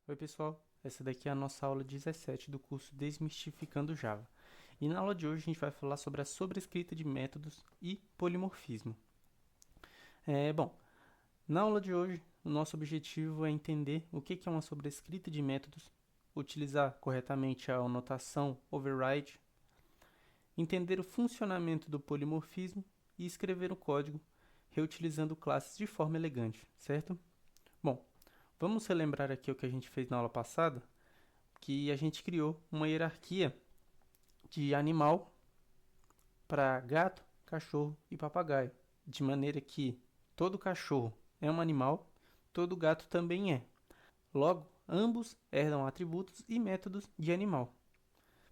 Oi pessoal, essa daqui é a nossa aula 17 do curso Desmistificando Java. E na aula de hoje a gente vai falar sobre a sobrescrita de métodos e polimorfismo. Bom, na aula de hoje o nosso objetivo é entender o que é uma sobrescrita de métodos, utilizar corretamente a notação override, entender o funcionamento do polimorfismo e escrever o código reutilizando classes de forma elegante, certo? Bom, vamos relembrar aqui o que a gente fez na aula passada, que a gente criou uma hierarquia de animal para gato, cachorro e papagaio, de maneira que todo cachorro é um animal, todo gato também é. Logo, ambos herdam atributos e métodos de animal.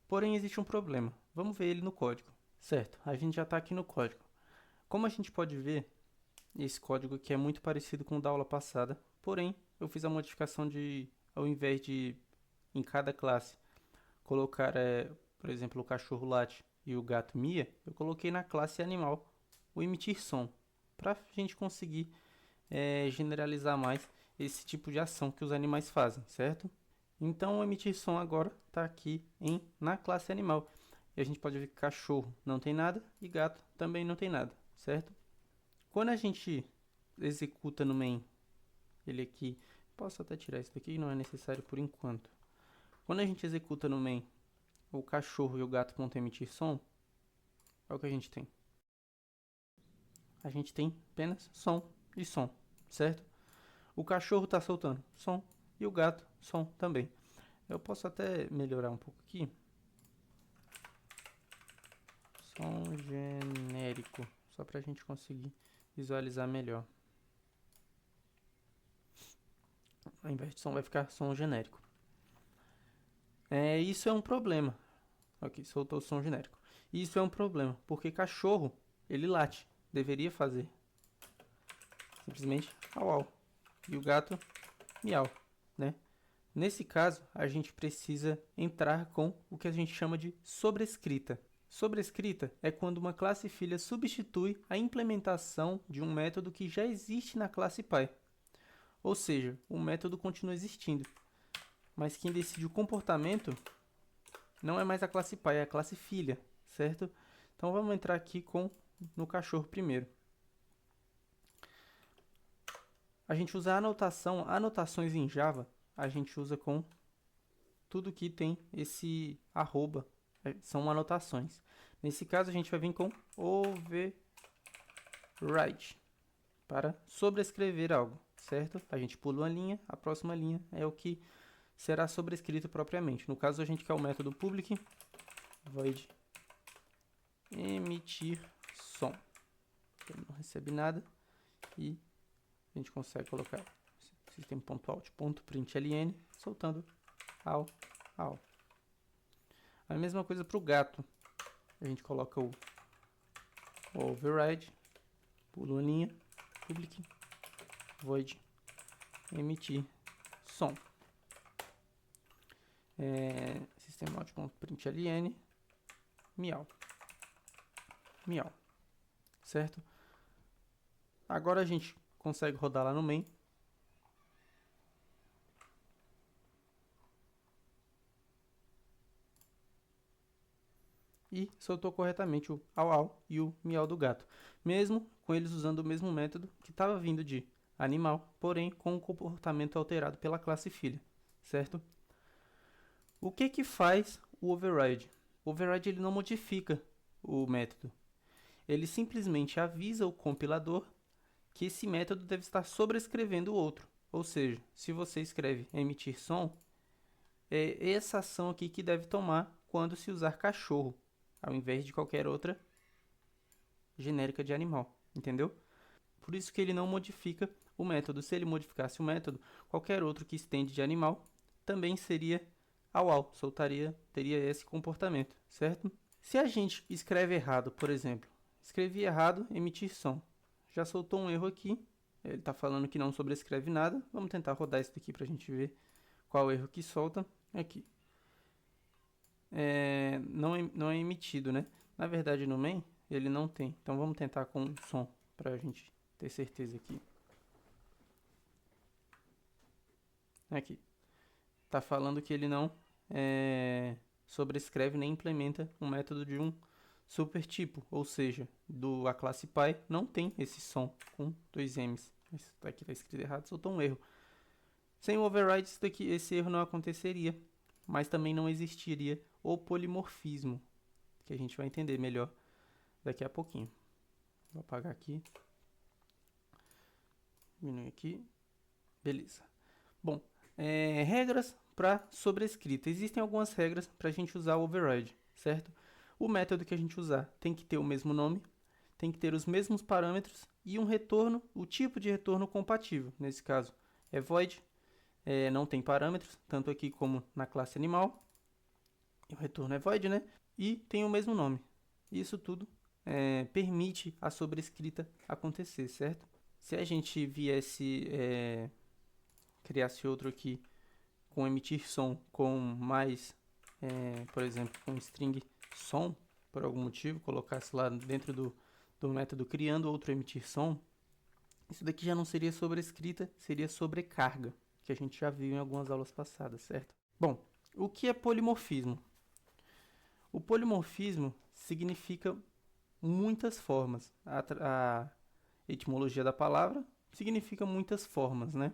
Porém, existe um problema. Vamos ver ele no código. Certo, a gente já está aqui no código. Como a gente pode ver, esse código aqui é muito parecido com o da aula passada, porém, eu fiz a modificação de, ao invés de, em cada classe, colocar, por exemplo, o cachorro late e o gato mia, eu coloquei na classe animal o emitir som, para a gente conseguir generalizar mais esse tipo de ação que os animais fazem, certo? Então, o emitir som agora está aqui na classe animal. E a gente pode ver que cachorro não tem nada e gato também não tem nada, certo? Quando a gente executa no main, ele aqui, posso até tirar isso daqui, não é necessário por enquanto. Quando a gente executa no main o cachorro e o gato vão emitir som, é o que a gente tem. A gente tem apenas som e som, certo? O cachorro está soltando som e o gato som também. Eu posso até melhorar um pouco aqui. Som genérico, só para a gente conseguir visualizar melhor. Ao invés de som vai ficar som genérico. Isso é um problema. Ok, soltou o som genérico. Isso é um problema, porque cachorro, ele late. Deveria fazer simplesmente au au. E o gato, miau, né? Nesse caso, a gente precisa entrar com o que a gente chama de sobrescrita. Sobrescrita é quando uma classe filha substitui a implementação de um método que já existe na classe pai. Ou seja, o método continua existindo, mas quem decide o comportamento não é mais a classe pai, é a classe filha, certo? Então vamos entrar aqui no cachorro primeiro. A gente usa anotações em Java, a gente usa com tudo que tem esse arroba, são anotações. Nesse caso a gente vai vir com override para sobrescrever algo, certo? A gente pula uma linha, a próxima linha é o que será sobrescrito propriamente. No caso a gente quer o método public void emitir som. Ele não recebe nada e a gente consegue colocar system.out.println soltando ao. A mesma coisa para o gato. A gente coloca o override, pula uma linha, public, void, emitir, som. System.out.println, miau, miau, certo? Agora a gente consegue rodar lá no main. E soltou corretamente o au e o miau do gato, mesmo com eles usando o mesmo método que estava vindo de animal, porém com o comportamento alterado pela classe filha, certo? O que faz o override? O override ele não modifica o método, ele simplesmente avisa o compilador que esse método deve estar sobrescrevendo o outro. Ou seja, se você escreve emitir som, é essa ação aqui que deve tomar quando se usar cachorro, ao invés de qualquer outra genérica de animal, entendeu? Por isso que ele não modifica o método. Se ele modificasse o método, qualquer outro que estende de animal também seria au, teria esse comportamento, certo? Se a gente escreve errado, por exemplo, escrevi errado, emitir som, já soltou um erro aqui, ele está falando que não sobrescreve nada, vamos tentar rodar isso daqui para a gente ver qual erro que solta aqui. Não é emitido, né? Na verdade, no main, ele não tem. Então, vamos tentar com som, para a gente ter certeza aqui. Aqui. está falando que ele não sobrescreve nem implementa um método de um supertipo, ou seja, a classe Py não tem esse som com 2 M's. Isso aqui está escrito errado, soltou um erro. Sem o override, esse erro não aconteceria, mas também não existiria o polimorfismo, que a gente vai entender melhor daqui a pouquinho. Vou apagar aqui. Diminuir aqui. Beleza. Bom, regras para sobrescrita. Existem algumas regras para a gente usar o override, certo? O método que a gente usar tem que ter o mesmo nome, tem que ter os mesmos parâmetros e um retorno, o tipo de retorno compatível. Nesse caso, é void, não tem parâmetros, tanto aqui como na classe animal. O retorno é void, né? E tem o mesmo nome. Isso tudo permite a sobrescrita acontecer, certo? Se a gente viesse criasse outro aqui com emitir som com mais, por exemplo, com string som, por algum motivo, colocasse lá dentro do método criando outro emitir som, isso daqui já não seria sobrescrita, seria sobrecarga, que a gente já viu em algumas aulas passadas, certo? Bom, o que é polimorfismo? O polimorfismo significa muitas formas. A etimologia da palavra significa muitas formas, né?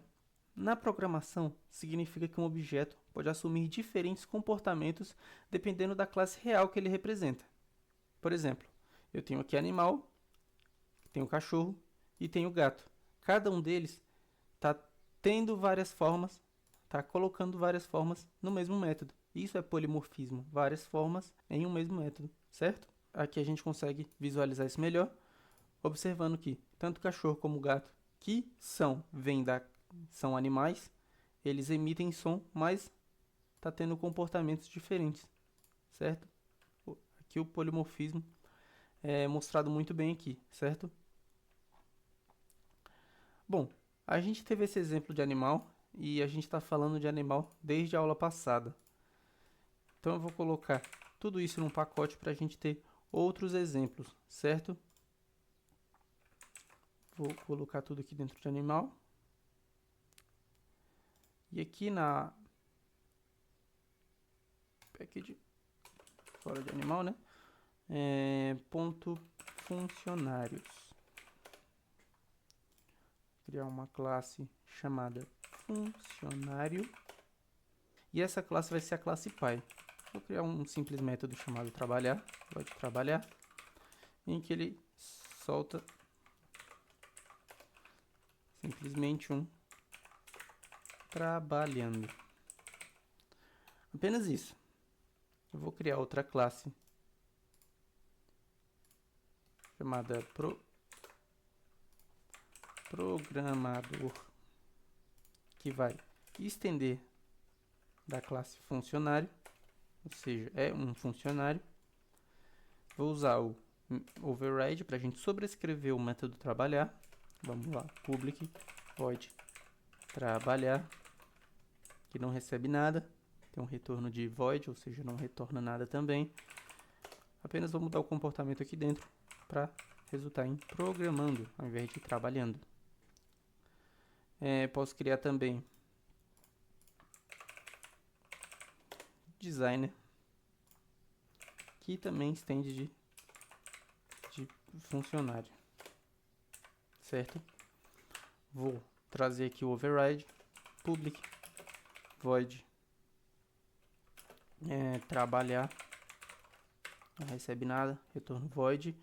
Na programação, significa que um objeto pode assumir diferentes comportamentos dependendo da classe real que ele representa. Por exemplo, eu tenho aqui animal, tenho cachorro e tenho gato. Cada um deles está tendo várias formas, está colocando várias formas no mesmo método. Isso é polimorfismo, várias formas em um mesmo método, certo? Aqui a gente consegue visualizar isso melhor, observando que tanto o cachorro como o gato, que são animais, eles emitem som, mas está tendo comportamentos diferentes, certo? Aqui o polimorfismo é mostrado muito bem aqui, certo? Bom, a gente teve esse exemplo de animal e a gente está falando de animal desde a aula passada. Então eu vou colocar tudo isso num pacote para a gente ter outros exemplos, certo? Vou colocar tudo aqui dentro de animal. E aqui na package, fora de animal, né? Ponto funcionários. Criar uma classe chamada funcionário. E essa classe vai ser a classe Py. Vou criar um simples método chamado trabalhar, pode trabalhar, em que ele solta simplesmente um trabalhando. Apenas isso. Eu vou criar outra classe chamada programador, que vai estender da classe funcionário, ou seja, é um funcionário. Vou usar o override para a gente sobrescrever o método trabalhar. Vamos lá, public void trabalhar, que não recebe nada, tem um retorno de void, ou seja, não retorna nada também. Apenas vou mudar o comportamento aqui dentro para resultar em programando ao invés de trabalhando. Posso criar também designer, que também estende de funcionário, certo? Vou trazer aqui o override, public void trabalhar, não recebe nada, retorno void.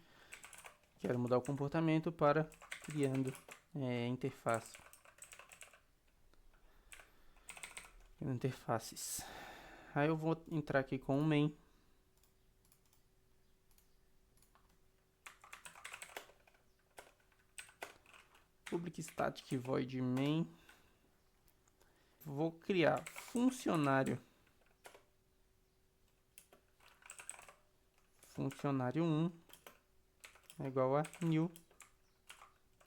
Quero mudar o comportamento para criando interfaces. Aí eu vou entrar aqui com o main. Public static void main. Vou criar funcionário 1 é igual a new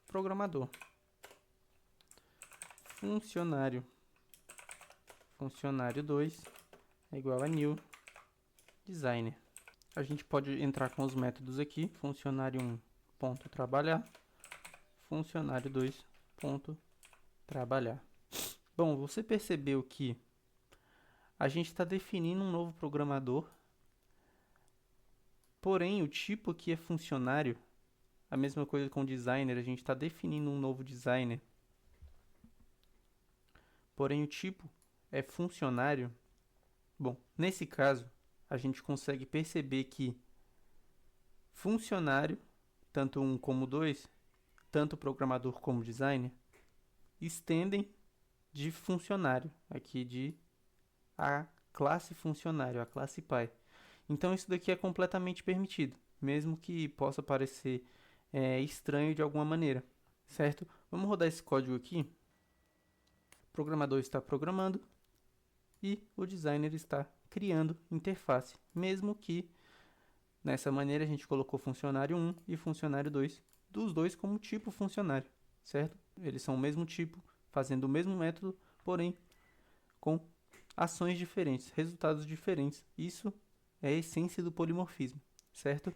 programador. Funcionário 2 é igual a new designer. A gente pode entrar com os métodos aqui, funcionário 1 ponto trabalhar, funcionário 2 ponto trabalhar. Bom, você percebeu que a gente está definindo um novo programador, porém o tipo aqui é funcionário. A mesma coisa com designer, a gente está definindo um novo designer, porém o tipo é funcionário. Bom, nesse caso, a gente consegue perceber que funcionário, tanto um como dois, tanto programador como designer, estendem de funcionário, aqui de a classe funcionário, a classe pai. Então isso daqui é completamente permitido, mesmo que possa parecer estranho de alguma maneira, certo? Vamos rodar esse código aqui. O programador está programando e o designer está criando interface, mesmo que nessa maneira a gente colocou funcionário 1 e funcionário 2, dos dois como tipo funcionário, certo? Eles são o mesmo tipo, fazendo o mesmo método, porém com ações diferentes, resultados diferentes. Isso é a essência do polimorfismo, certo?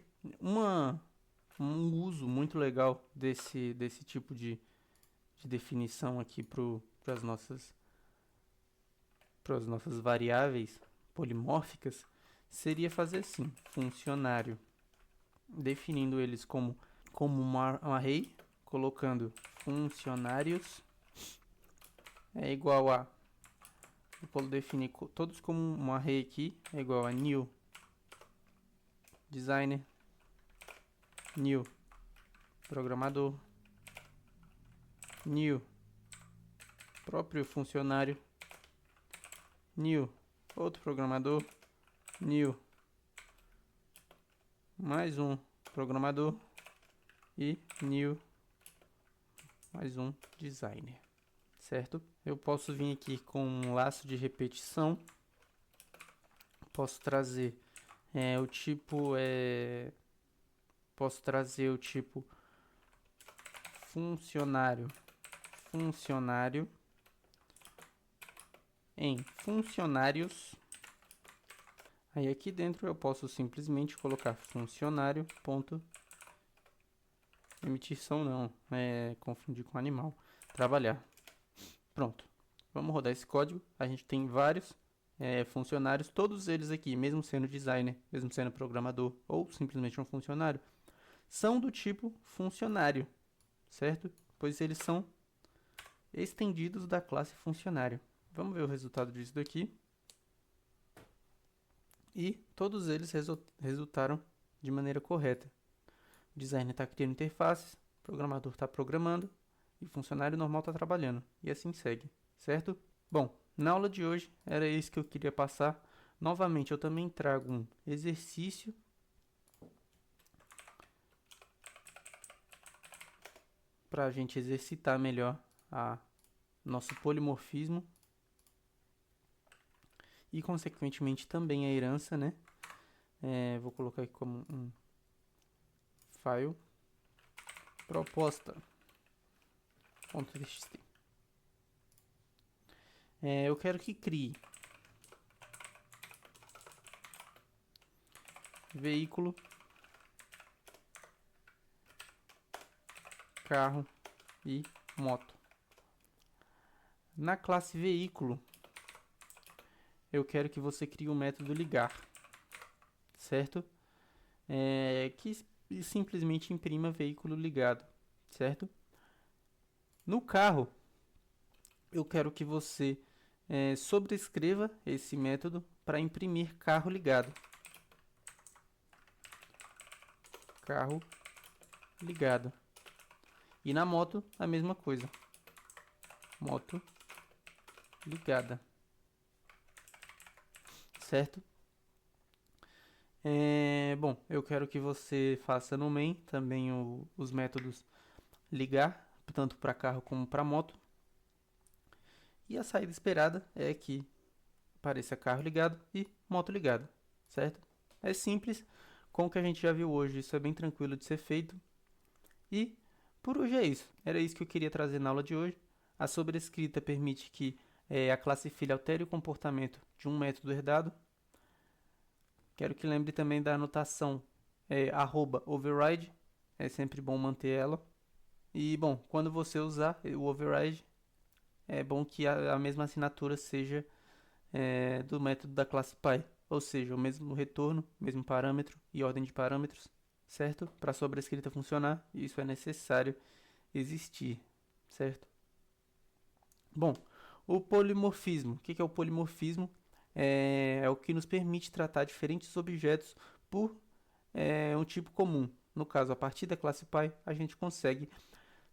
Um uso muito legal desse tipo de definição aqui para as nossas variáveis polimórficas seria fazer assim: funcionário, definindo eles como um array, colocando funcionários é igual a, eu vou definir todos como um array aqui, é igual a new designer, new programador, new próprio funcionário, new outro programador, new mais um programador e new mais um designer, certo? Eu posso vir aqui com um laço de repetição, posso trazer o tipo funcionário em funcionários. Aí aqui dentro eu posso simplesmente colocar funcionário ponto emitir som não, confundir com animal, trabalhar. Pronto, vamos rodar esse código. A gente tem vários funcionários, todos eles aqui, mesmo sendo designer, mesmo sendo programador ou simplesmente um funcionário, são do tipo funcionário, certo? Pois eles são estendidos da classe funcionário. Vamos ver o resultado disso daqui. E todos eles resultaram de maneira correta. O designer está criando interfaces, o programador está programando e o funcionário normal está trabalhando. E assim segue, certo? Bom, na aula de hoje era isso que eu queria passar. Novamente, eu também trago um exercício para a gente exercitar melhor nosso polimorfismo e, consequentemente, também a herança, né? Vou colocar aqui como um file proposta.txt. Eu quero que crie veículo, carro e moto. Na classe veículo, eu quero que você crie o método ligar, certo? Que simplesmente imprima veículo ligado, certo? No carro, eu quero que você sobrescreva esse método para imprimir carro ligado. Carro ligado. E na moto, a mesma coisa. Moto ligada. Certo? Bom, eu quero que você faça no main também os métodos ligar, tanto para carro como para moto. E a saída esperada é que apareça carro ligado e moto ligada, certo? É simples, com o que a gente já viu hoje, isso é bem tranquilo de ser feito. E por hoje é isso. Era isso que eu queria trazer na aula de hoje. A sobrescrita permite que a classe filha altere o comportamento de um método herdado. Quero que lembre também da anotação @override. É sempre bom manter ela. E, bom, quando você usar o override, é bom que a mesma assinatura seja do método da classe Pi, ou seja, o mesmo retorno, mesmo parâmetro e ordem de parâmetros, certo? Para a sobrescrita funcionar, isso é necessário existir, certo? Bom, o polimorfismo. O que é o polimorfismo? É o que nos permite tratar diferentes objetos por um tipo comum. No caso, a partir da classe Pi, a gente consegue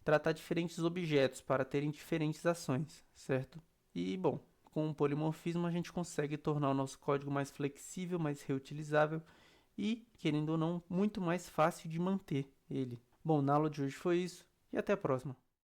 tratar diferentes objetos para terem diferentes ações, certo? E, bom, com o polimorfismo a gente consegue tornar o nosso código mais flexível, mais reutilizável e, querendo ou não, muito mais fácil de manter ele. Bom, na aula de hoje foi isso e até a próxima.